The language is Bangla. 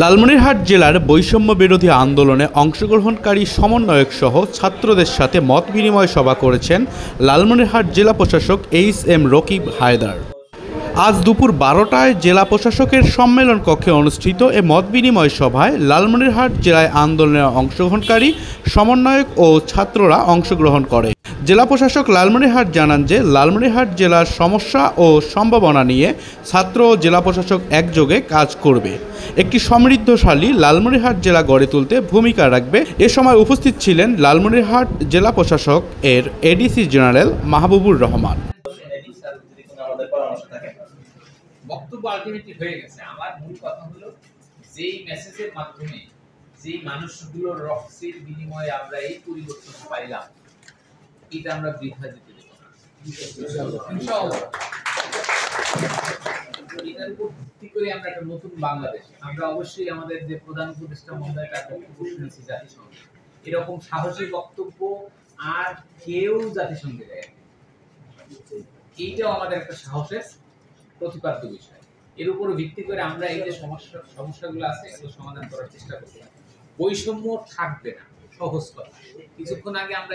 লালমনিরহাট জেলার বৈষম্য বিরোধী আন্দোলনে অংশগ্রহণকারী সমন্বয়ক সহ ছাত্রদের সাথে মত বিনিময় সভা করেছেন লালমনিরহাট জেলা প্রশাসক এইচ.এম. রকিব হায়দার। আজ দুপুর 12টায় জেলা প্রশাসকের সম্মেলন কক্ষে অনুষ্ঠিত এ মত বিনিময় সভায় লালমনিরহাট জেলায় আন্দোলনে অংশগ্রহণকারী সমন্বয়ক ও ছাত্ররা অংশগ্রহণ করে। জেলা প্রশাসক লালমনিরহাট জানান যে লালমনিরহাট জেলার সমস্যা ও সম্ভাবনা নিয়ে ছাত্র ও জেলা প্রশাসক একযোগে কাজ করবে, একটি সমৃদ্ধশালী লালমনিরহাট জেলা গড়ে তুলতে ভূমিকা রাখবে। এ সময় উপস্থিত ছিলেন লালমনিরহাট জেলা প্রশাসক এর এডিসি জেনারেল মাহবুবুর রহমান। বক্তব্য আলটিমেটলি হয়ে গেছে। আমার মূল কথা হলো যেই মেসেজের মাধ্যমে যেই মানুষগুলোর রক্তের বিনিময়ে আমরা এই পরিবর্তন পাইলাম, এটা আমরা বৃথা যেতে দেব না ইনশাআল্লাহ। এটার উপর ভিত্তি করে আমরা একটা নতুন বাংলাদেশ, আমরা অবশ্যই আমাদের যে প্রধান উপদেষ্টা মহোদয় তার বক্তব্য শুনেছি জাতিসংঘে, এরকম সাহসী বক্তব্য আর কেউ জাতিসংঘে দেয়। এইটাও আমাদের একটা সাহসের প্রতিপাদ্য বিষয়। এর উপর ভিত্তি করে আমরা এই যে সমস্যাগুলো আছে এগুলো সমাধান করার চেষ্টা করব। বৈষম্য থাকবে না, সহজ কথা। কিছুক্ষণ আগে আমরা